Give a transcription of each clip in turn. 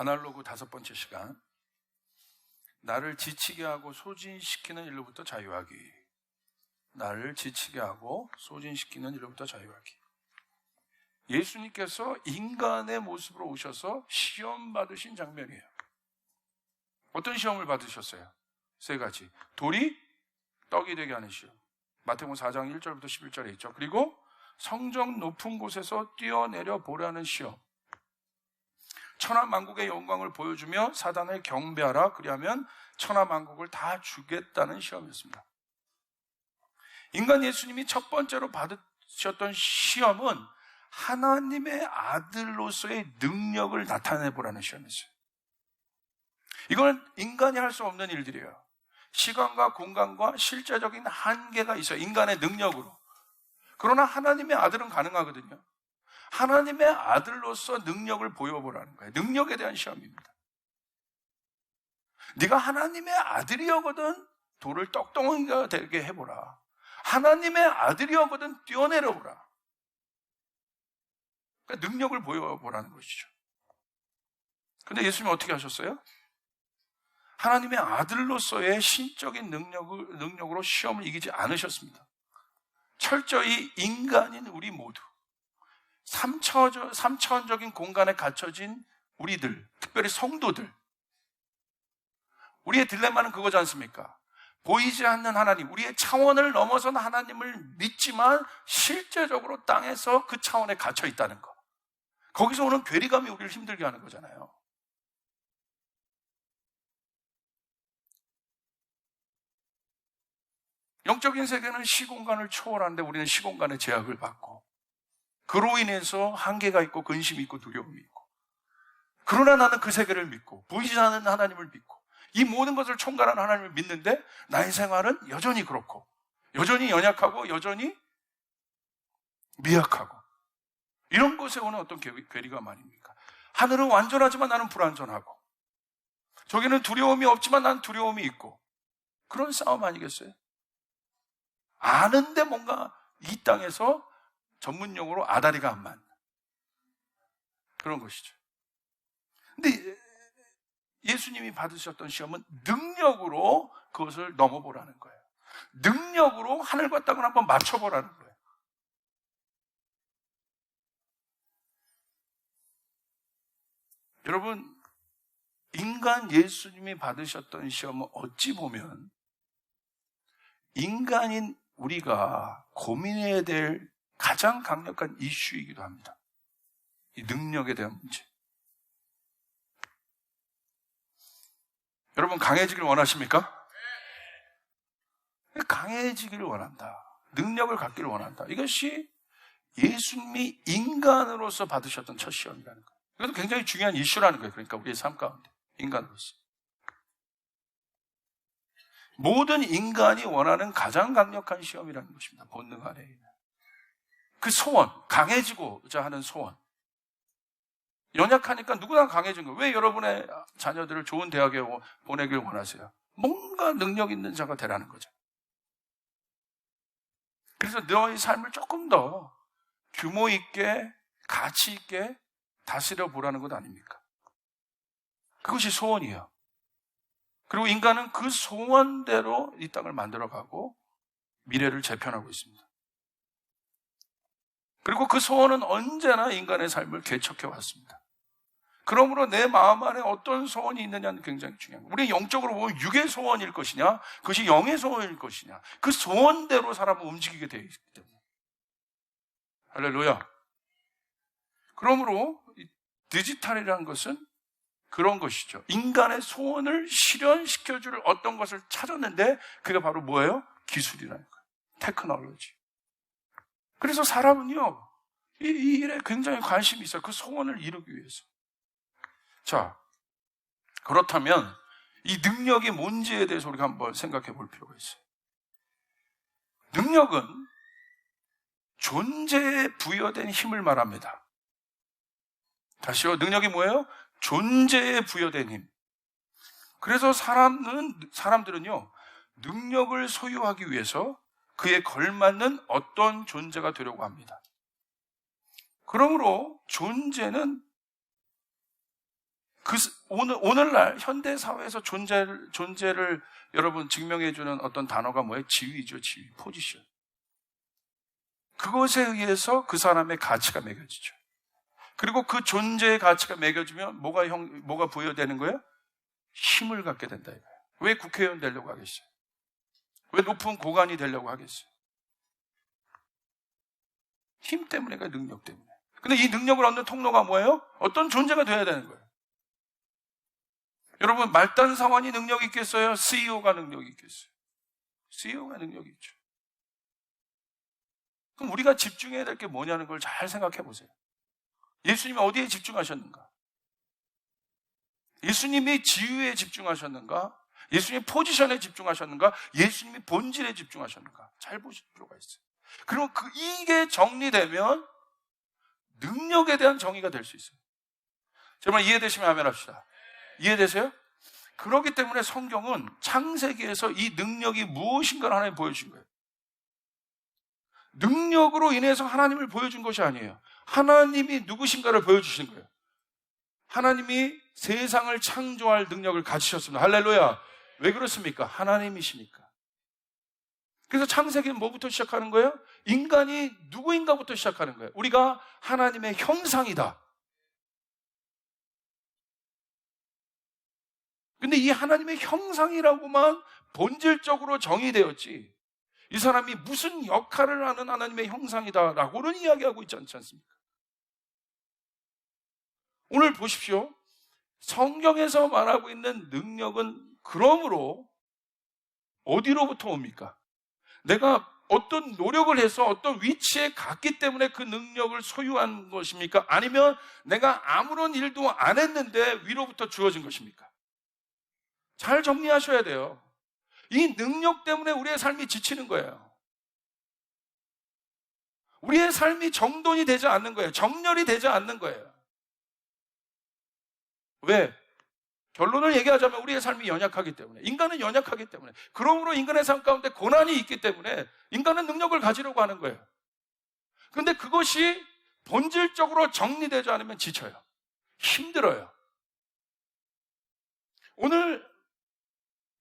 아날로그 5번째 시간, 나를 지치게 하고 소진시키는 일로부터 자유하기. 나를 지치게 하고 소진시키는 일로부터 자유하기. 예수님께서 인간의 모습으로 오셔서 시험 받으신 장면이에요. 어떤 시험을 받으셨어요? 3가지. 돌이 떡이 되게 하는 시험. 마태복음 4장 1절부터 11절에 있죠. 그리고 성전 높은 곳에서 뛰어내려 보라는 시험. 천하만국의 영광을 보여주며 사단을 경배하라. 그리하면 천하만국을 다 주겠다는 시험이었습니다. 인간 예수님이 첫 번째로 받으셨던 시험은 하나님의 아들로서의 능력을 나타내보라는 시험이었어요. 이건 인간이 할 수 없는 일들이에요. 시간과 공간과 실제적인 한계가 있어요. 인간의 능력으로. 그러나 하나님의 아들은 가능하거든요. 하나님의 아들로서 능력을 보여보라는 거예요. 능력에 대한 시험입니다. 네가 하나님의 아들이었거든 돌을 떡덩이가 되게 해보라. 하나님의 아들이었거든 뛰어내려보라. 그러니까 능력을 보여보라는 것이죠. 근데 예수님은 어떻게 하셨어요? 하나님의 아들로서의 신적인 능력으로 시험을 이기지 않으셨습니다. 철저히 인간인 우리 모두, 3차원적인 공간에 갇혀진 우리들, 특별히 성도들, 우리의 딜레마는 그거지 않습니까? 보이지 않는 하나님, 우리의 차원을 넘어선 하나님을 믿지만 실제적으로 땅에서 그 차원에 갇혀 있다는 거. 거기서 오는 괴리감이 우리를 힘들게 하는 거잖아요. 영적인 세계는 시공간을 초월하는데 우리는 시공간의 제약을 받고, 그로 인해서 한계가 있고 근심이 있고 두려움이 있고, 그러나 나는 그 세계를 믿고 보이지 않는 하나님을 믿고 이 모든 것을 총괄하는 하나님을 믿는데 나의 생활은 여전히 그렇고, 여전히 연약하고 여전히 미약하고, 이런 것에 오는 어떤 괴리감 아닙니까? 하늘은 완전하지만 나는 불완전하고, 저기는 두려움이 없지만 나는 두려움이 있고, 그런 싸움 아니겠어요? 아는데 뭔가 이 땅에서 전문용어로 아다리가 안 맞는 그런 것이죠. 근데 예수님이 받으셨던 시험은 능력으로 그것을 넘어보라는 거예요. 능력으로 하늘과 땅을 한번 맞춰보라는 거예요. 여러분, 인간 예수님이 받으셨던 시험은 어찌 보면 인간인 우리가 고민해야 될 가장 강력한 이슈이기도 합니다. 이 능력에 대한 문제. 여러분, 강해지길 원하십니까? 강해지기를 원한다. 능력을 갖기를 원한다. 이것이 예수님이 인간으로서 받으셨던 첫 시험이라는 거예요. 이것도 굉장히 중요한 이슈라는 거예요. 그러니까 우리의 삶 가운데 인간으로서. 모든 인간이 원하는 가장 강력한 시험이라는 것입니다. 본능 안에 있는 그 소원, 강해지고자 하는 소원. 연약하니까 누구나 강해진 거예요. 왜 여러분의 자녀들을 좋은 대학에 보내길 원하세요? 뭔가 능력 있는 자가 되라는 거죠. 그래서 너의 삶을 조금 더 규모 있게, 가치 있게 다스려 보라는 것 아닙니까? 그것이 소원이에요. 그리고 인간은 그 소원대로 이 땅을 만들어가고 미래를 재편하고 있습니다. 그리고 그 소원은 언제나 인간의 삶을 개척해 왔습니다. 그러므로 내 마음 안에 어떤 소원이 있느냐는 굉장히 중요합니다. 우리 영적으로 보면 육의 소원일 것이냐, 그것이 영의 소원일 것이냐, 그 소원대로 사람은 움직이게 되어 있기 때문에. 할렐루야. 그러므로 디지털이라는 것은 그런 것이죠. 인간의 소원을 실현시켜줄 어떤 것을 찾았는데 그게 바로 뭐예요? 기술이라는 거예요. 테크놀로지. 그래서 사람은요, 이 일에 굉장히 관심이 있어요. 그 소원을 이루기 위해서. 자, 그렇다면 이 능력이 뭔지에 대해서 우리가 한번 생각해 볼 필요가 있어요. 능력은 존재에 부여된 힘을 말합니다. 다시요, 능력이 뭐예요? 존재에 부여된 힘. 그래서 사람들은요, 능력을 소유하기 위해서 그에 걸맞는 어떤 존재가 되려고 합니다. 그러므로 존재는 오늘날 현대 사회에서 존재를 여러분 증명해주는 어떤 단어가 뭐예요? 지위죠, 지위, 포지션. 그것에 의해서 그 사람의 가치가 매겨지죠. 그리고 그 존재의 가치가 매겨지면 뭐가 부여되는 거예요? 힘을 갖게 된다 이거예요. 왜 국회의원 되려고 하겠어요? 왜 높은 고관이 되려고 하겠어요? 힘 때문에가 능력 때문에. 근데 이 능력을 얻는 통로가 뭐예요? 어떤 존재가 돼야 되는 거예요. 여러분, 말단 사원이 능력이 있겠어요? CEO가 능력이 있겠어요? CEO가 능력이 있죠. 그럼 우리가 집중해야 될 게 뭐냐는 걸 잘 생각해 보세요. 예수님이 어디에 집중하셨는가? 예수님이 지위에 집중하셨는가? 예수님이 포지션에 집중하셨는가? 예수님이 본질에 집중하셨는가? 잘 보실 필요가 있어요. 그러면 이게 정리되면 능력에 대한 정의가 될 수 있어요. 정말 이해되시면 아멘 합시다. 이해되세요? 그렇기 때문에 성경은 창세기에서 이 능력이 무엇인가를 하나님 보여주신 거예요. 능력으로 인해서 하나님을 보여준 것이 아니에요. 하나님이 누구신가를 보여주신 거예요. 하나님이 세상을 창조할 능력을 가지셨습니다. 할렐루야. 왜 그렇습니까? 하나님이시니까. 그래서 창세기는 뭐부터 시작하는 거예요? 인간이 누구인가부터 시작하는 거예요. 우리가 하나님의 형상이다. 근데 이 하나님의 형상이라고만 본질적으로 정의되었지, 이 사람이 무슨 역할을 하는 하나님의 형상이다라고는 이야기하고 있지 않습니까? 오늘 보십시오. 성경에서 말하고 있는 능력은 그러므로 어디로부터 옵니까? 내가 어떤 노력을 해서 어떤 위치에 갔기 때문에 그 능력을 소유한 것입니까? 아니면 내가 아무런 일도 안 했는데 위로부터 주어진 것입니까? 잘 정리하셔야 돼요. 이 능력 때문에 우리의 삶이 지치는 거예요. 우리의 삶이 정돈이 되지 않는 거예요. 정렬이 되지 않는 거예요. 왜? 결론을 얘기하자면 우리의 삶이 연약하기 때문에, 인간은 연약하기 때문에, 그러므로 인간의 삶 가운데 고난이 있기 때문에 인간은 능력을 가지려고 하는 거예요. 그런데 그것이 본질적으로 정리되지 않으면 지쳐요. 힘들어요. 오늘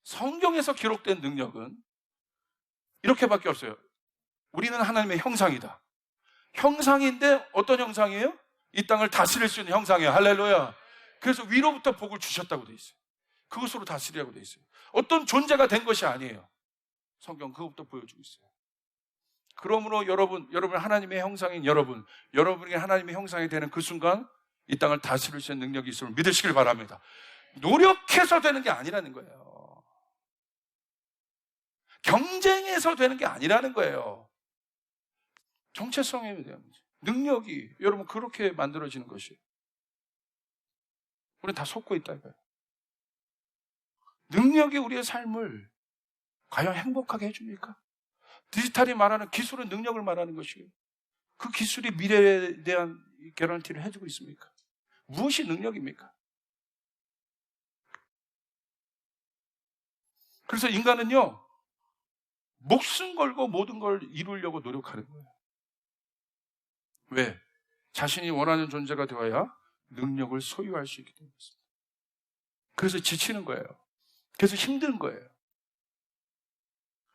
성경에서 기록된 능력은 이렇게밖에 없어요. 우리는 하나님의 형상이다. 형상인데 어떤 형상이에요? 이 땅을 다스릴 수 있는 형상이에요. 할렐루야. 그래서 위로부터 복을 주셨다고 돼 있어요. 그것으로 다스리라고 돼 있어요. 어떤 존재가 된 것이 아니에요. 성경 그것부터 보여주고 있어요. 그러므로 여러분 하나님의 형상인 여러분이 하나님의 형상이 되는 그 순간 이 땅을 다스릴 수 있는 능력이 있음을 믿으시길 바랍니다. 노력해서 되는 게 아니라는 거예요. 경쟁해서 되는 게 아니라는 거예요. 정체성에 대한 문제. 능력이 여러분 그렇게 만들어지는 것이에요. 우리는 다 속고 있다 이거예요. 능력이 우리의 삶을 과연 행복하게 해줍니까? 디지털이 말하는 기술은 능력을 말하는 것이에요. 그 기술이 미래에 대한 개런티를 해주고 있습니까? 무엇이 능력입니까? 그래서 인간은요, 목숨 걸고 모든 걸 이루려고 노력하는 거예요. 왜? 자신이 원하는 존재가 되어야 능력을 소유할 수 있기 때문입니다. 그래서 지치는 거예요. 그래서 힘든 거예요.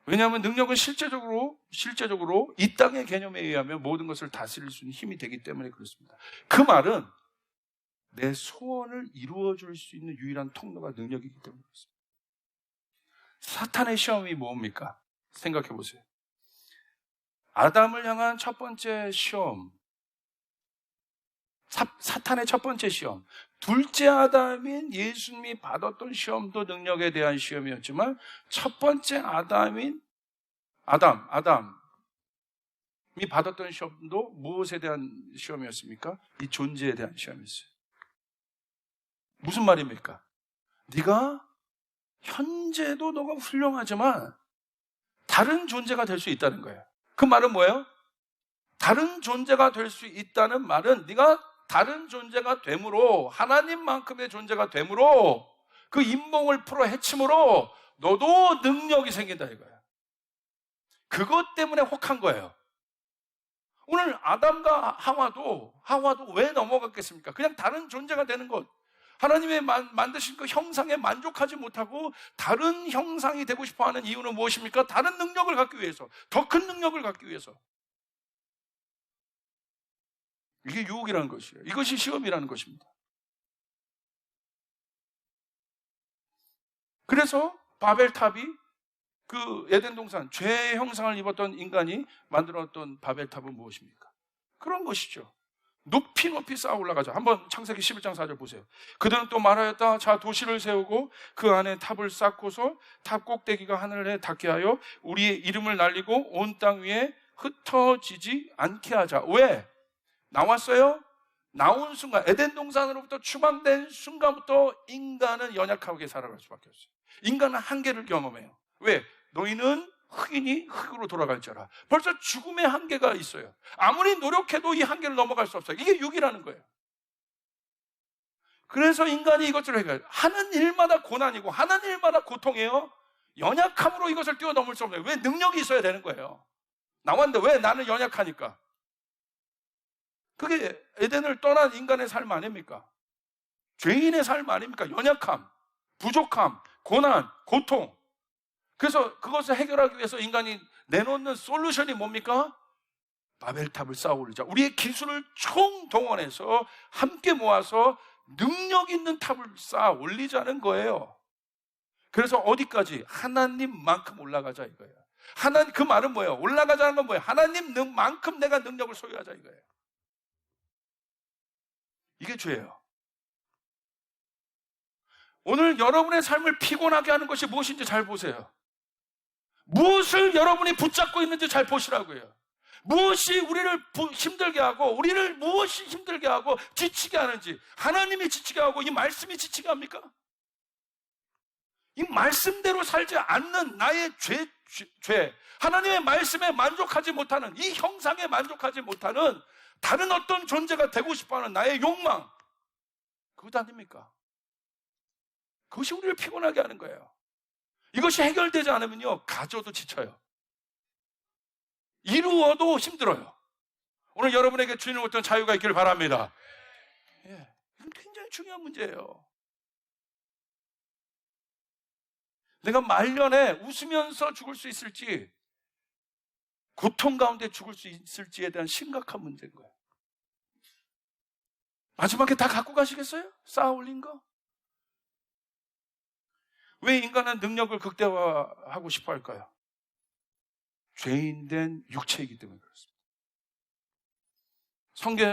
왜냐하면 능력은 실제적으로 이 땅의 개념에 의하면 모든 것을 다스릴 수 있는 힘이 되기 때문에 그렇습니다. 그 말은 내 소원을 이루어줄 수 있는 유일한 통로가 능력이기 때문에 그렇습니다. 사탄의 시험이 뭡니까? 생각해 보세요. 아담을 향한 첫 번째 시험, 사탄의 첫 번째 시험, 둘째 아담인 예수님이 받았던 시험도 능력에 대한 시험이었지만 첫 번째 아담이 받았던 시험도 무엇에 대한 시험이었습니까? 이 존재에 대한 시험이었어요. 무슨 말입니까? 네가 현재도 너가 훌륭하지만 다른 존재가 될 수 있다는 거예요. 그 말은 뭐예요? 다른 존재가 될 수 있다는 말은 네가 다른 존재가 됨으로, 하나님만큼의 존재가 됨으로, 그 인몽을 풀어 헤침으로 너도 능력이 생긴다 이거예요. 그것 때문에 혹한 거예요. 오늘 아담과 하와도 왜 넘어갔겠습니까? 그냥 다른 존재가 되는 것. 하나님의 만드신 그 형상에 만족하지 못하고 다른 형상이 되고 싶어하는 이유는 무엇입니까? 다른 능력을 갖기 위해서, 더 큰 능력을 갖기 위해서. 이게 유혹이라는 것이에요. 이것이 시험이라는 것입니다. 그래서 바벨탑이 그 에덴 동산, 죄의 형상을 입었던 인간이 만들었던 바벨탑은 무엇입니까? 그런 것이죠. 높이 높이 쌓아 올라가자. 한번 창세기 11장 4절 보세요. 그들은 또 말하였다. 자, 도시를 세우고 그 안에 탑을 쌓고서 탑 꼭대기가 하늘에 닿게 하여 우리의 이름을 날리고 온 땅 위에 흩어지지 않게 하자. 왜? 나왔어요? 나온 순간, 에덴 동산으로부터 추방된 순간부터 인간은 연약하게 살아갈 수밖에 없어요. 인간은 한계를 경험해요. 왜? 너희는 흑인이 흑으로 돌아갈지어라. 벌써 죽음의 한계가 있어요. 아무리 노력해도 이 한계를 넘어갈 수 없어요. 이게 육이라는 거예요. 그래서 인간이 이것을 해결해요. 하는 일마다 고난이고 하는 일마다 고통이에요. 연약함으로 이것을 뛰어넘을 수 없어요. 왜? 능력이 있어야 되는 거예요. 나왔는데 왜? 나는 연약하니까. 그게 에덴을 떠난 인간의 삶 아닙니까? 죄인의 삶 아닙니까? 연약함, 부족함, 고난, 고통. 그래서 그것을 해결하기 위해서 인간이 내놓는 솔루션이 뭡니까? 바벨탑을 쌓아 올리자. 우리의 기술을 총동원해서 함께 모아서 능력 있는 탑을 쌓아 올리자는 거예요. 그래서 어디까지? 하나님만큼 올라가자 이거예요. 그 말은 뭐예요? 올라가자는 건 뭐예요? 하나님만큼 내가 능력을 소유하자 이거예요. 이게 죄예요. 오늘 여러분의 삶을 피곤하게 하는 것이 무엇인지 잘 보세요. 무엇을 여러분이 붙잡고 있는지 잘 보시라고요. 무엇이 우리를 힘들게 하고 우리를 무엇이 힘들게 하고 지치게 하는지. 하나님이 지치게 하고 이 말씀이 지치게 합니까? 이 말씀대로 살지 않는 나의 죄, 하나님의 말씀에 만족하지 못하는, 이 형상에 만족하지 못하는 다른 어떤 존재가 되고 싶어하는 나의 욕망, 그것 아닙니까? 그것이 우리를 피곤하게 하는 거예요. 이것이 해결되지 않으면요, 가져도 지쳐요. 이루어도 힘들어요. 오늘 여러분에게 주님의 어떤 자유가 있기를 바랍니다. 예, 이건 굉장히 중요한 문제예요. 내가 말년에 웃으면서 죽을 수 있을지, 고통 가운데 죽을 수 있을지에 대한 심각한 문제인 거예요. 마지막에 다 갖고 가시겠어요? 쌓아 올린 거? 왜 인간은 능력을 극대화하고 싶어 할까요? 죄인된 육체이기 때문에 그렇습니다.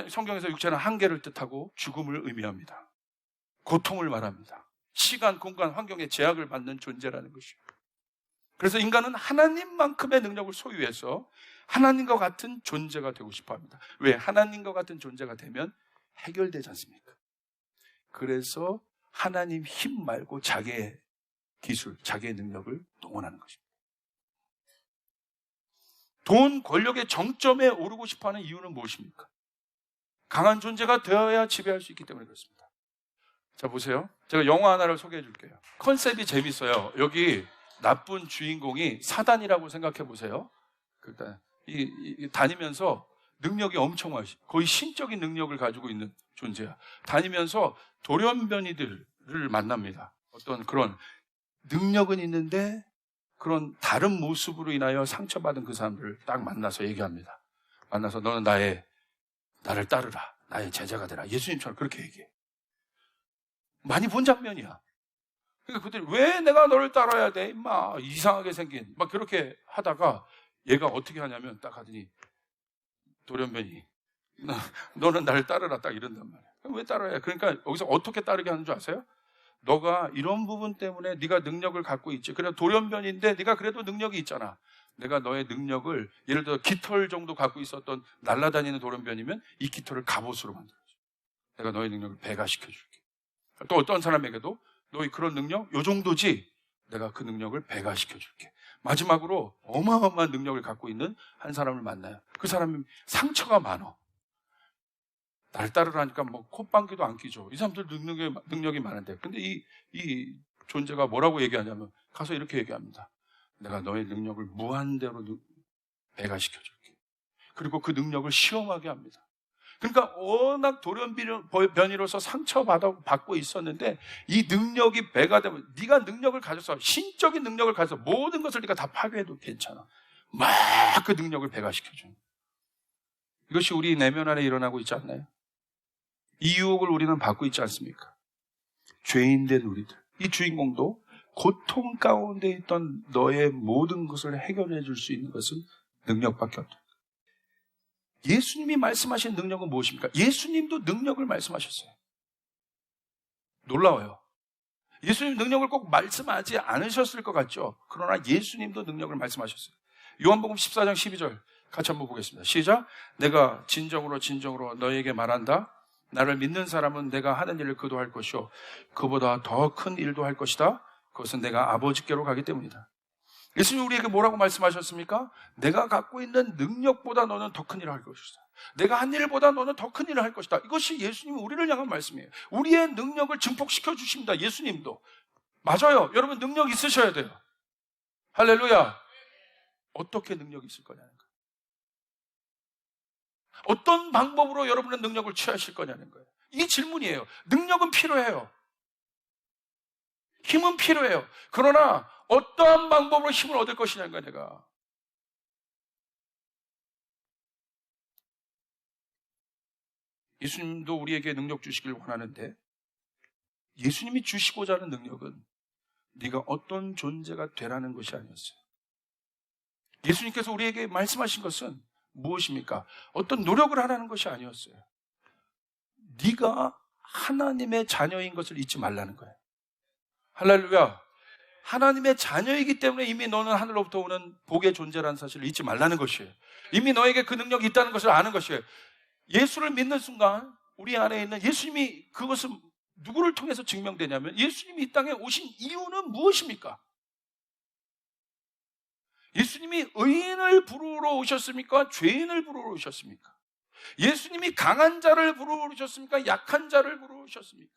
성경에서 육체는 한계를 뜻하고 죽음을 의미합니다. 고통을 말합니다. 시간, 공간, 환경에 제약을 받는 존재라는 것이에요. 그래서 인간은 하나님만큼의 능력을 소유해서 하나님과 같은 존재가 되고 싶어 합니다. 왜? 하나님과 같은 존재가 되면 해결되지 않습니까? 그래서 하나님 힘 말고 자기의 기술, 자기의 능력을 동원하는 것입니다. 돈, 권력의 정점에 오르고 싶어하는 이유는 무엇입니까? 강한 존재가 되어야 지배할 수 있기 때문에 그렇습니다. 자, 보세요. 제가 영화 하나를 소개해 줄게요. 컨셉이 재밌어요. 여기 나쁜 주인공이 사단이라고 생각해 보세요. 그러니까 다니면서 능력이 엄청 많으시, 거의 신적인 능력을 가지고 있는 존재야. 다니면서 돌연변이들을 만납니다. 어떤 그런 능력은 있는데 그런 다른 모습으로 인하여 상처받은 그 사람들을 딱 만나서 얘기합니다. 만나서 너는 나를 따르라. 나의 제자가 되라. 예수님처럼 그렇게 얘기해. 많이 본 장면이야. 그러니까 그들이 왜 내가 너를 따라야 돼? 임마 이상하게 생긴 막 그렇게 하다가 얘가 어떻게 하냐면 딱 하더니 돌연변이 너는 나를 따르라 딱 이런단 말이야. 왜 따라야? 그러니까 여기서 어떻게 따르게 하는 줄 아세요? 너가 이런 부분 때문에 네가 능력을 갖고 있지. 그래 돌연변인데 네가 그래도 능력이 있잖아. 내가 너의 능력을 예를 들어 깃털 정도 갖고 있었던 날아다니는 돌연변이면 이 깃털을 갑옷으로 만들어줘. 내가 너의 능력을 배가시켜줄게. 또 어떤 사람에게도 너의 그런 능력 요 정도지. 내가 그 능력을 배가시켜줄게. 마지막으로 어마어마한 능력을 갖고 있는 한 사람을 만나요. 그 사람이 상처가 많아. 날 따르라니까 뭐 콧방귀도 안 끼죠. 이 사람들 능력이 많은데. 근데 이 존재가 뭐라고 얘기하냐면 가서 이렇게 얘기합니다. 내가 너의 능력을 무한대로 배가시켜줄게. 그리고 그 능력을 시험하게 합니다. 그러니까 워낙 돌연변이로서 상처받고 있었는데 이 능력이 배가 되면 네가 능력을 가져서 신적인 능력을 가져서 모든 것을 네가 다 파괴해도 괜찮아. 막 그 능력을 배가시켜줘. 이것이 우리 내면 안에 일어나고 있지 않나요? 이 유혹을 우리는 받고 있지 않습니까? 죄인된 우리들. 이 주인공도 고통 가운데 있던 너의 모든 것을 해결해 줄 수 있는 것은 능력밖에 없다. 예수님이 말씀하신 능력은 무엇입니까? 예수님도 능력을 말씀하셨어요. 놀라워요. 예수님 능력을 꼭 말씀하지 않으셨을 것 같죠? 그러나 예수님도 능력을 말씀하셨어요. 요한복음 14장 12절 같이 한번 보겠습니다. 시작. 내가 진정으로 너에게 말한다. 나를 믿는 사람은 내가 하는 일을 그도 할 것이요 그보다 더 큰 일도 할 것이다. 그것은 내가 아버지께로 가기 때문이다. 예수님 우리에게 뭐라고 말씀하셨습니까? 내가 갖고 있는 능력보다 너는 더 큰 일을 할 것이다. 내가 한 일보다 너는 더 큰 일을 할 것이다. 이것이 예수님이 우리를 향한 말씀이에요. 우리의 능력을 증폭시켜 주십니다. 예수님도. 맞아요. 여러분 능력 있으셔야 돼요. 할렐루야. 어떻게 능력이 있을 거냐는 거예요. 어떤 방법으로 여러분은 능력을 취하실 거냐는 거예요. 이게 질문이에요. 능력은 필요해요. 힘은 필요해요. 그러나 어떠한 방법으로 힘을 얻을 것이냐는 거야, 내가. 예수님도 우리에게 능력 주시길 원하는데 예수님이 주시고자 하는 능력은 네가 어떤 존재가 되라는 것이 아니었어요. 예수님께서 우리에게 말씀하신 것은 무엇입니까? 어떤 노력을 하라는 것이 아니었어요. 네가 하나님의 자녀인 것을 잊지 말라는 거예요. 할렐루야. 하나님의 자녀이기 때문에 이미 너는 하늘로부터 오는 복의 존재라는 사실을 잊지 말라는 것이에요. 이미 너에게 그 능력이 있다는 것을 아는 것이에요. 예수를 믿는 순간 우리 안에 있는 예수님이 그것은 누구를 통해서 증명되냐면 예수님이 이 땅에 오신 이유는 무엇입니까? 예수님이 의인을 부르러 오셨습니까? 죄인을 부르러 오셨습니까? 예수님이 강한 자를 부르러 오셨습니까? 약한 자를 부르러 오셨습니까?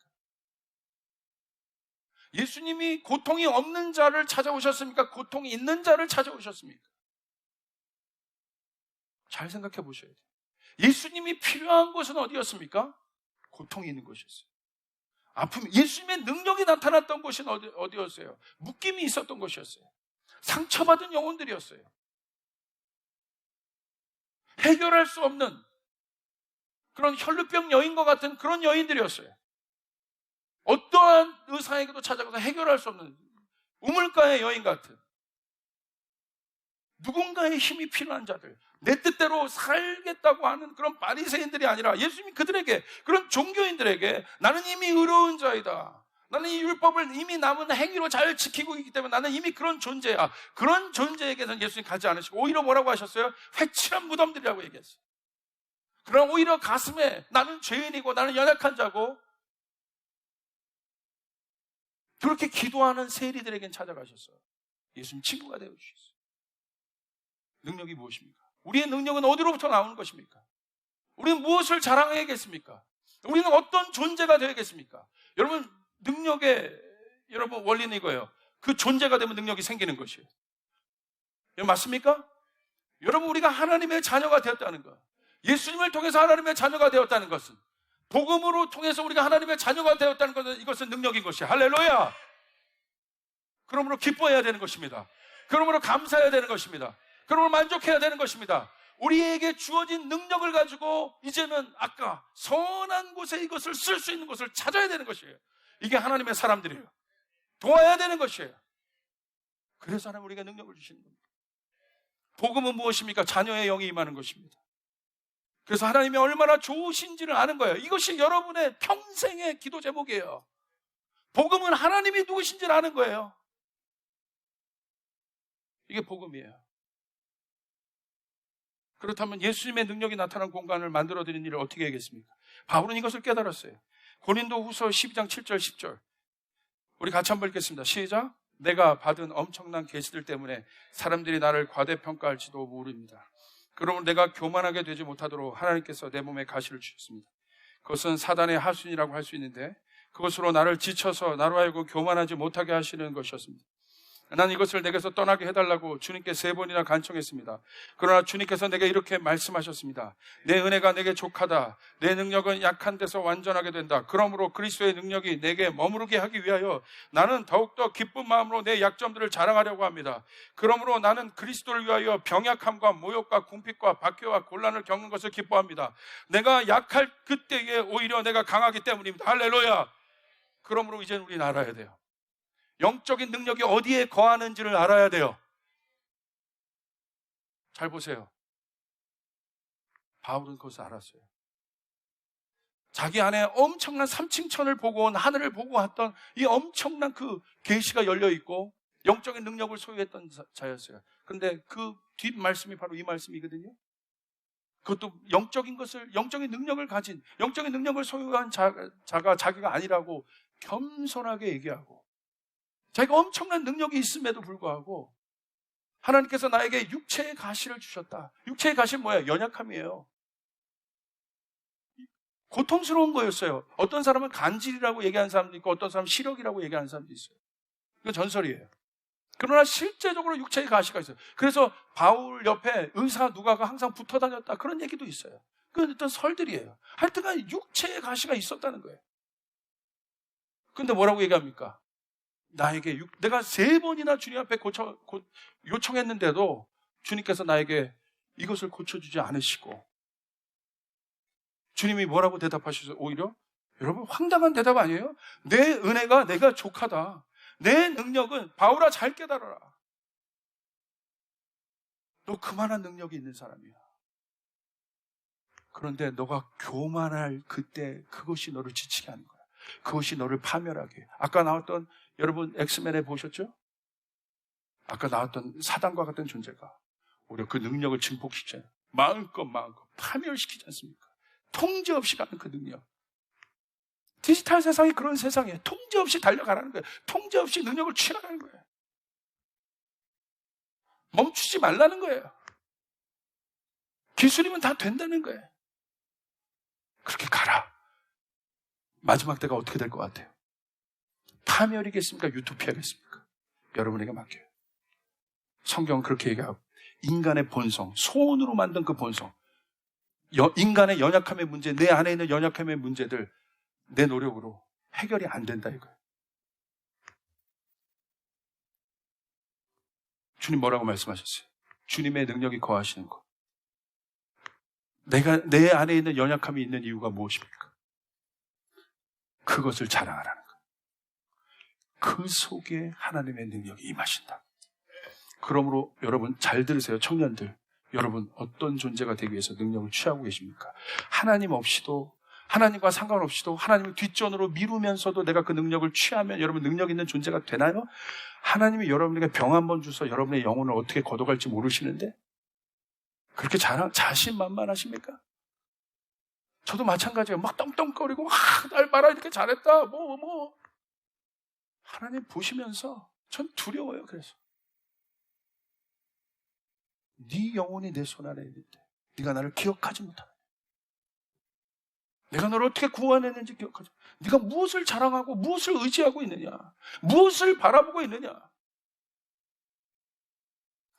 예수님이 고통이 없는 자를 찾아오셨습니까? 고통이 있는 자를 찾아오셨습니까? 잘 생각해 보셔야 돼요. 예수님이 필요한 곳은 어디였습니까? 고통이 있는 곳이었어요. 아픔, 예수님의 능력이 나타났던 곳은 어디였어요? 묶임이 있었던 곳이었어요. 상처받은 영혼들이었어요. 해결할 수 없는 그런 혈루병 여인과 같은 그런 여인들이었어요. 어떠한 의사에게도 찾아가서 해결할 수 없는 우물가의 여인 같은 누군가의 힘이 필요한 자들, 내 뜻대로 살겠다고 하는 그런 바리새인들이 아니라 예수님이 그들에게, 그런 종교인들에게 나는 이미 의로운 자이다. 나는 이 율법을 이미 남은 행위로 잘 지키고 있기 때문에 나는 이미 그런 존재야. 그런 존재에게는 예수님 가지 않으시고 오히려 뭐라고 하셨어요? 회칠한 무덤들이라고 얘기했어요. 그러나 오히려 가슴에 나는 죄인이고 나는 연약한 자고 그렇게 기도하는 세리들에겐 찾아가셨어요. 예수님 친구가 되어주셨어요. 능력이 무엇입니까? 우리의 능력은 어디로부터 나오는 것입니까? 우리는 무엇을 자랑해야겠습니까? 우리는 어떤 존재가 되어야겠습니까? 여러분, 능력의 여러분 원리는 이거예요. 그 존재가 되면 능력이 생기는 것이에요. 여러분 맞습니까? 여러분 우리가 하나님의 자녀가 되었다는 것, 예수님을 통해서 하나님의 자녀가 되었다는 것은, 복음으로 통해서 우리가 하나님의 자녀가 되었다는 것은 이것은 능력인 것이에요. 할렐루야. 그러므로 기뻐해야 되는 것입니다. 그러므로 감사해야 되는 것입니다. 그러므로 만족해야 되는 것입니다. 우리에게 주어진 능력을 가지고 이제는 아까 선한 곳에 이것을 쓸 수 있는 곳을 찾아야 되는 것이에요. 이게 하나님의 사람들이에요. 도와야 되는 것이에요. 그래서 하나님 우리에게 능력을 주시는 겁니다. 복음은 무엇입니까? 자녀의 영이 임하는 것입니다. 그래서 하나님이 얼마나 좋으신지를 아는 거예요. 이것이 여러분의 평생의 기도 제목이에요. 복음은 하나님이 누구신지를 아는 거예요. 이게 복음이에요. 그렇다면 예수님의 능력이 나타난 공간을 만들어드리는 일을 어떻게 하겠습니까? 바울은 이것을 깨달았어요. 고린도후서 12장 7절 10절 우리 같이 한번 읽겠습니다. 시작. 내가 받은 엄청난 계시들 때문에 사람들이 나를 과대평가할지도 모릅니다. 그러므로 내가 교만하게 되지 못하도록 하나님께서 내 몸에 가시를 주셨습니다. 그것은 사단의 하순이라고 할 수 있는데 그것으로 나를 지쳐서 나로 하여금 교만하지 못하게 하시는 것이었습니다. 난 이것을 내게서 떠나게 해달라고 주님께 3번이나 간청했습니다. 그러나 주님께서 내게 이렇게 말씀하셨습니다. 내 은혜가 내게 족하다. 내 능력은 약한 데서 완전하게 된다. 그러므로 그리스도의 능력이 내게 머무르게 하기 위하여 나는 더욱더 기쁜 마음으로 내 약점들을 자랑하려고 합니다. 그러므로 나는 그리스도를 위하여 병약함과 모욕과 궁핍과 박해와 곤란을 겪는 것을 기뻐합니다. 내가 약할 그때에 오히려 내가 강하기 때문입니다. 할렐루야. 그러므로 이제는 우리는 알아야 돼요. 영적인 능력이 어디에 거하는지를 알아야 돼요. 잘 보세요. 바울은 그것을 알았어요. 자기 안에 엄청난 삼층천을 보고 온, 하늘을 보고 왔던 이 엄청난 그 계시가 열려있고 영적인 능력을 소유했던 자였어요. 그런데 그 뒷말씀이 바로 이 말씀이거든요. 그것도 영적인 능력을 가진, 영적인 능력을 소유한 자가 자기가 아니라고 겸손하게 얘기하고, 자기가 엄청난 능력이 있음에도 불구하고 하나님께서 나에게 육체의 가시를 주셨다. 육체의 가시는 뭐예요? 연약함이에요. 고통스러운 거였어요. 어떤 사람은 간질이라고 얘기하는 사람도 있고 어떤 사람은 시력이라고 얘기하는 사람도 있어요. 이건 전설이에요. 그러나 실제적으로 육체의 가시가 있어요. 그래서 바울 옆에 의사 누가가 항상 붙어 다녔다, 그런 얘기도 있어요. 그건 어떤 설들이에요. 하여튼간 육체의 가시가 있었다는 거예요. 근데 뭐라고 얘기합니까? 내가 3번이나 주님 앞에 요청했는데도 주님께서 나에게 이것을 고쳐주지 않으시고, 주님이 뭐라고 대답하셔서 오히려, 여러분 황당한 대답 아니에요? 내 은혜가 내가 족하다. 내 능력은, 바울아 잘 깨달아라. 너 그만한 능력이 있는 사람이야. 그런데 너가 교만할 그때 그것이 너를 지치게 하는 거야. 그것이 너를 파멸하게 해. 아까 나왔던, 여러분 엑스맨에 보셨죠? 아까 나왔던 사단과 같은 존재가 오히려 그 능력을 증폭시키잖아요. 마음껏 파멸시키지 않습니까? 통제 없이 가는 그 능력. 디지털 세상이 그런 세상이에요. 통제 없이 달려가라는 거예요. 통제 없이 능력을 취하라는 거예요. 멈추지 말라는 거예요. 기술이면 다 된다는 거예요. 그렇게 가라. 마지막 때가 어떻게 될 것 같아요? 파멸이겠습니까? 유토피아겠습니까? 여러분에게 맡겨요. 성경은 그렇게 얘기하고, 인간의 본성, 소원으로 만든 그 본성, 인간의 연약함의 문제, 내 안에 있는 연약함의 문제들 내 노력으로 해결이 안 된다 이거예요. 주님 뭐라고 말씀하셨어요? 주님의 능력이 거하시는 것. 내 안에 있는 연약함이 있는 이유가 무엇입니까? 그것을 자랑하라는 것. 그 속에 하나님의 능력이 임하신다. 그러므로 여러분 잘 들으세요. 청년들, 여러분 어떤 존재가 되기 위해서 능력을 취하고 계십니까? 하나님 없이도, 하나님과 상관없이도 하나님을 뒷전으로 미루면서도 내가 그 능력을 취하면 여러분 능력 있는 존재가 되나요? 하나님이 여러분에게 병 한 번 주셔서 여러분의 영혼을 어떻게 걷어갈지 모르시는데 그렇게 자신만만하십니까? 저도 마찬가지예요. 막 떵떵거리고 날 봐라 이렇게 잘했다 하나님 보시면서 전 두려워요. 그래서 네 영혼이 내 손 안에 있는데 네가 나를 기억하지 못하네. 내가 너를 어떻게 구원했는지 기억하지 못하네. 네가 무엇을 자랑하고 무엇을 의지하고 있느냐, 무엇을 바라보고 있느냐.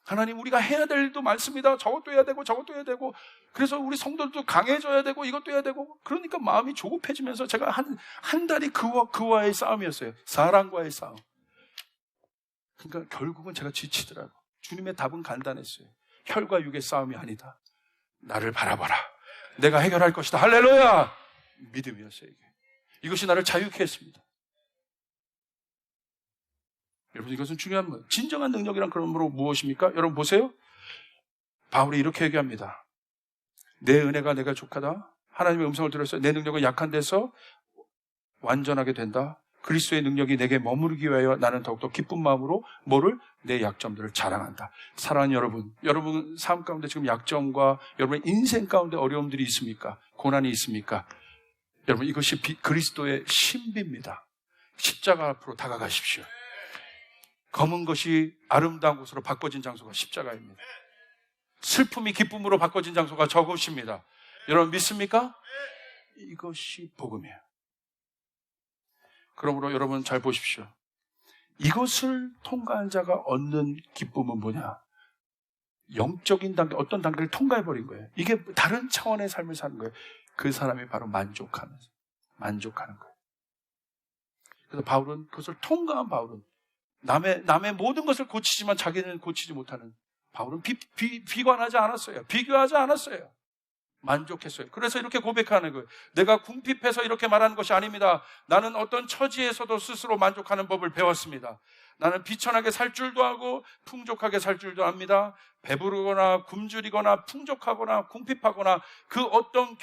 하나님, 우리가 해야 될 일도 많습니다. 저것도 해야 되고 저것도 해야 되고, 그래서 우리 성도들도 강해져야 되고 이것도 해야 되고, 그러니까 마음이 조급해지면서 제가 한 달이 그와의 싸움이었어요. 사랑과의 싸움. 그러니까 결국은 제가 지치더라고요. 주님의 답은 간단했어요. 혈과 육의 싸움이 아니다. 나를 바라봐라. 내가 해결할 것이다. 할렐루야! 믿음이었어요, 이게. 이것이 나를 자유케 했습니다. 여러분, 이것은 중요한 거예요. 진정한 능력이란 그러므로 무엇입니까? 여러분 보세요. 바울이 이렇게 얘기합니다. 내 은혜가 내가 족하다. 하나님의 음성을 들었어요. 내 능력은 약한 데서 완전하게 된다. 그리스도의 능력이 내게 머무르기 위하여 나는 더욱더 기쁜 마음으로 내 약점들을 자랑한다. 사랑하는 여러분 삶 가운데 지금 약점과 여러분의 인생 가운데 어려움들이 있습니까? 고난이 있습니까? 여러분, 이것이 그리스도의 신비입니다. 십자가 앞으로 다가가십시오. 검은 것이 아름다운 곳으로 바꿔진 장소가 십자가입니다. 슬픔이 기쁨으로 바꿔진 장소가 저곳입니다. 여러분 믿습니까? 이것이 복음이에요. 그러므로 여러분 잘 보십시오. 이것을 통과한 자가 얻는 기쁨은 뭐냐? 영적인 단계, 어떤 단계를 통과해버린 거예요. 이게 다른 차원의 삶을 사는 거예요. 그 사람이 바로 만족하는 거예요. 그래서 바울은, 그것을 통과한 바울은, 남의 모든 것을 고치지만 자기는 고치지 못하는 바울은 비관하지 않았어요. 비교하지 않았어요. 만족했어요. 그래서 이렇게 고백하는 거예요. 내가 궁핍해서 이렇게 말하는 것이 아닙니다. 나는 어떤 처지에서도 스스로 만족하는 법을 배웠습니다. 나는 비천하게 살 줄도 하고 풍족하게 살 줄도 압니다. 배부르거나 굶주리거나 풍족하거나 궁핍하거나 그 어떤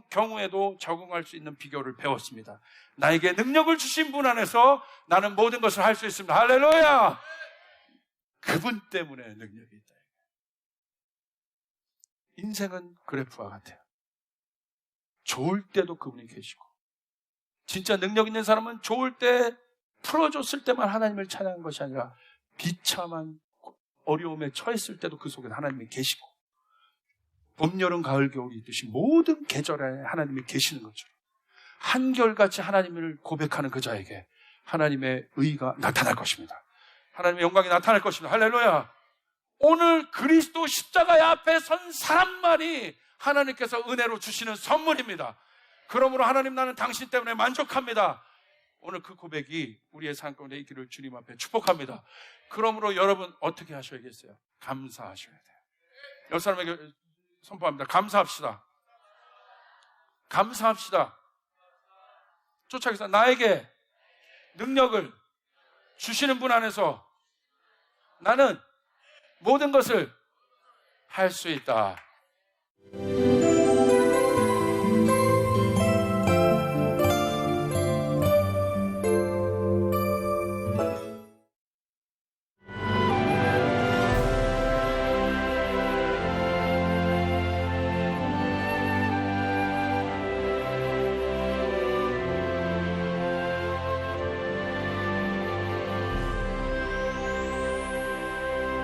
경우에도 적응할 수 있는 비결을 배웠습니다. 나에게 능력을 주신 분 안에서 나는 모든 것을 할 수 있습니다. 할렐루야! 그분 때문에 능력이 있다. 인생은 그래프와 같아요. 좋을 때도 그분이 계시고, 진짜 능력 있는 사람은 좋을 때, 풀어줬을 때만 하나님을 찬양한 것이 아니라 비참한 어려움에 처했을 때도 그 속에 하나님이 계시고, 봄, 여름, 가을, 겨울이 있듯이 모든 계절에 하나님이 계시는 것처럼 한결같이 하나님을 고백하는 그 자에게 하나님의 의가 나타날 것입니다. 하나님의 영광이 나타날 것입니다. 할렐루야! 오늘 그리스도 십자가의 앞에 선 사람만이 하나님께서 은혜로 주시는 선물입니다. 그러므로 하나님, 나는 당신 때문에 만족합니다. 오늘 그 고백이 우리의 삶 가운데 있기를 주님 앞에 축복합니다. 그러므로 여러분 어떻게 하셔야겠어요? 감사하셔야 돼요. 옆 사람에게 선포합니다. 감사합시다. 감사합시다. 쫓아가서 나에게 능력을 주시는 분 안에서 나는 모든 것을 할 수 있다.